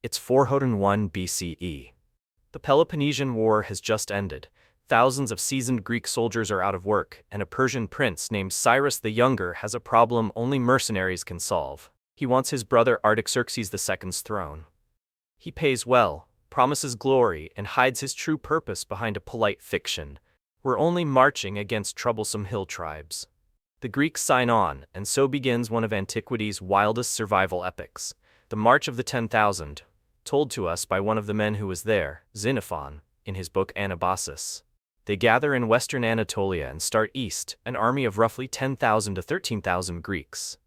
It's 401 BCE. The Peloponnesian War has just ended. Thousands of seasoned Greek soldiers are out of work, and a Persian prince named Cyrus the Younger has a problem only mercenaries can solve. He wants his brother Artaxerxes II's throne. He pays well, promises glory, and hides his true purpose behind a polite fiction. We're only marching against troublesome hill tribes. The Greeks sign on, and so begins one of antiquity's wildest survival epics, the March of the 10,000, told to us by one of the men who was there, Xenophon, in his book Anabasis. They gather in western Anatolia and start east, an army of roughly 10,000 to 13,000 Greeks.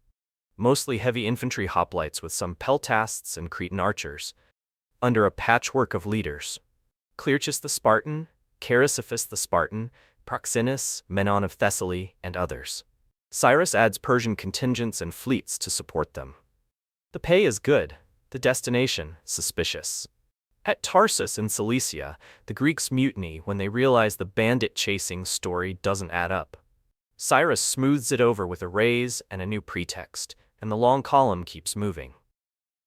Mostly heavy infantry hoplites with some peltasts and Cretan archers, under a patchwork of leaders. Clearchus the Spartan, Chrysippus the Spartan, Proxenus, Menon of Thessaly, and others. Cyrus adds Persian contingents and fleets to support them. The pay is good, the destination suspicious. At Tarsus in Cilicia, the Greeks mutiny when they realize the bandit-chasing story doesn't add up. Cyrus smooths it over with a raise and a new pretext, and the long column keeps moving.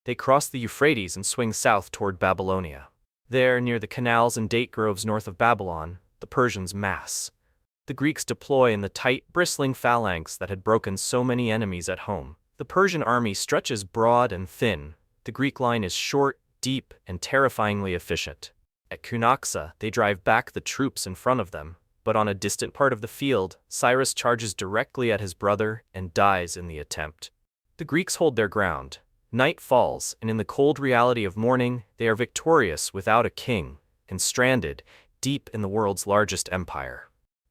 They cross the Euphrates and swing south toward Babylonia. There, near the canals and date groves north of Babylon, the Persians mass. The Greeks deploy in the tight, bristling phalanx that had broken so many enemies at home. The Persian army stretches broad and thin. The Greek line is short, deep, and terrifyingly efficient. At Cunaxa, they drive back the troops in front of them, but on a distant part of the field, Cyrus charges directly at his brother and dies in the attempt. The Greeks hold their ground. Night falls, and in the cold reality of morning, they are victorious without a king, and stranded, deep in the world's largest empire.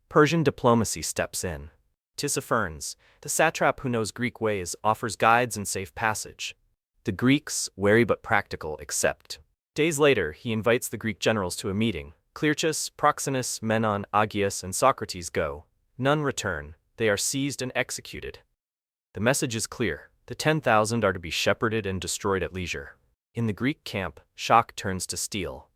Persian diplomacy steps in. Tissaphernes, the satrap who knows Greek ways, offers guides and safe passage. The Greeks, wary but practical, accept. Days later, he invites the Greek generals to a meeting. Clearchus, Proxenus, Menon, Augeas, and Socrates go. None return. They are seized and executed. The message is clear. The 10,000 are to be shepherded and destroyed at leisure. In the Greek camp, shock turns to steel.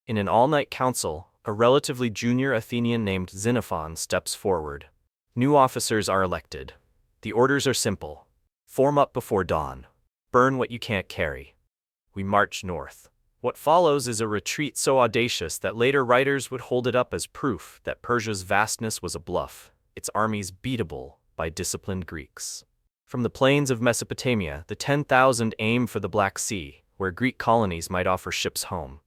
In an all-night council, a relatively junior Athenian named Xenophon steps forward. New officers are elected. The orders are simple. Form up before dawn. Burn what you can't carry. We march north. What follows is a retreat so audacious that later writers would hold it up as proof that Persia's vastness was a bluff, its armies beatable by disciplined Greeks. From the plains of Mesopotamia, the 10,000 aim for the Black Sea, where Greek colonies might offer ships home.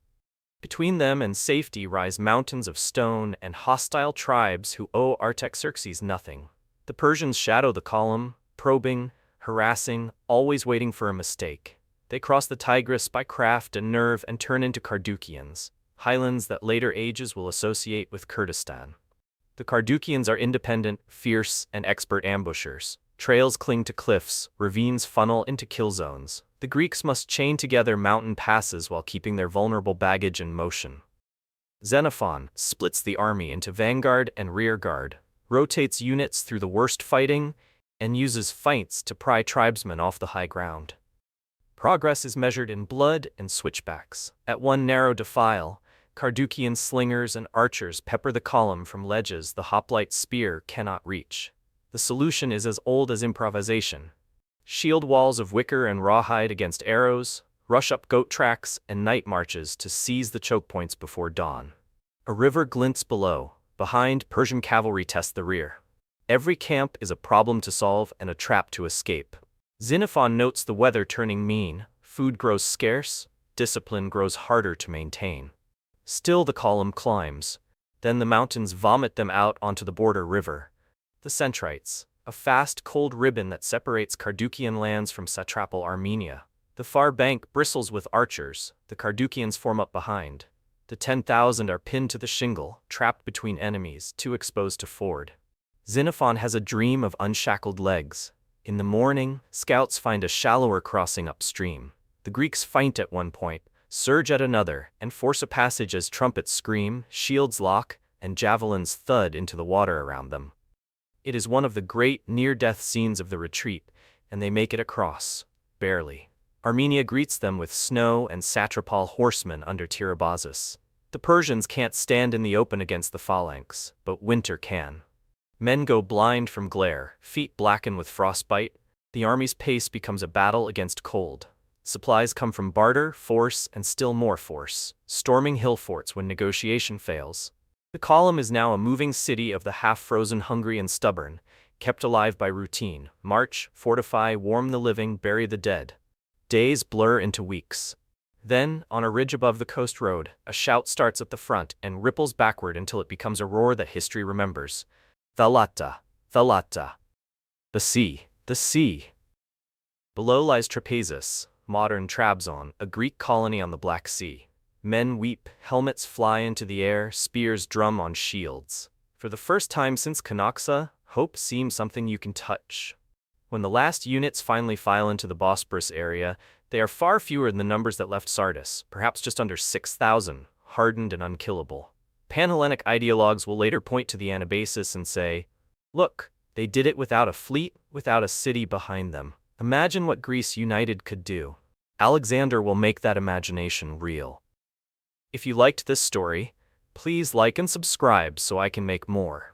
Between them and safety rise mountains of stone and hostile tribes who owe Artaxerxes nothing. The Persians shadow the column, probing, harassing, always waiting for a mistake. They cross the Tigris by craft and nerve and turn into Kardukians, highlands that later ages will associate with Kurdistan. The Kardukians are independent, fierce, and expert ambushers. Trails cling to cliffs, ravines funnel into kill zones. The Greeks must chain together mountain passes while keeping their vulnerable baggage in motion. Xenophon splits the army into vanguard and rearguard, rotates units through the worst fighting, and uses feints to pry tribesmen off the high ground. Progress is measured in blood and switchbacks. At one narrow defile, Kardukian slingers and archers pepper the column from ledges the hoplite spear cannot reach. The solution is as old as improvisation. Shield walls of wicker and rawhide against arrows, rush-up goat tracks, and night marches to seize the choke points before dawn. A river glints below. Behind, Persian cavalry test the rear. Every camp is a problem to solve and a trap to escape. Xenophon notes the weather turning mean, food grows scarce, discipline grows harder to maintain. Still the column climbs. Then the mountains vomit them out onto the border river. The Centrites, a fast, cold ribbon that separates Kardukian lands from satrapal Armenia. The far bank bristles with archers. The Kardukians form up behind. The 10,000 are pinned to the shingle, trapped between enemies, too exposed to ford. Xenophon has a dream of unshackled legs. In the morning, scouts find a shallower crossing upstream. The Greeks feint at one point, surge at another, and force a passage as trumpets scream, shields lock, and javelins thud into the water around them. It is one of the great near-death scenes of the retreat, and they make it across, barely. Armenia greets them with snow and satrapal horsemen under Anabasis. The Persians can't stand in the open against the phalanx, but winter can. Men go blind from glare, feet blacken with frostbite. The army's pace becomes a battle against cold. Supplies come from barter, force, and still more force, storming hill forts when negotiation fails. The column is now a moving city of the half-frozen, hungry, and stubborn, kept alive by routine. March, fortify, warm the living, bury the dead. Days blur into weeks. Then, on a ridge above the coast road, a shout starts at the front and ripples backward until it becomes a roar that history remembers. Thalata, Thalata. The sea, the sea. Below lies Trapezus, modern Trabzon, a Greek colony on the Black Sea. Men weep, helmets fly into the air, spears drum on shields. For the first time since Cunaxa, hope seems something you can touch. When the last units finally file into the Bosporus area, they are far fewer than the numbers that left Sardis, perhaps just under 6,000, hardened and unkillable. Panhellenic ideologues will later point to the Anabasis and say, "Look, they did it without a fleet, without a city behind them. Imagine what Greece united could do." Alexander will make that imagination real. If you liked this story, please like and subscribe so I can make more.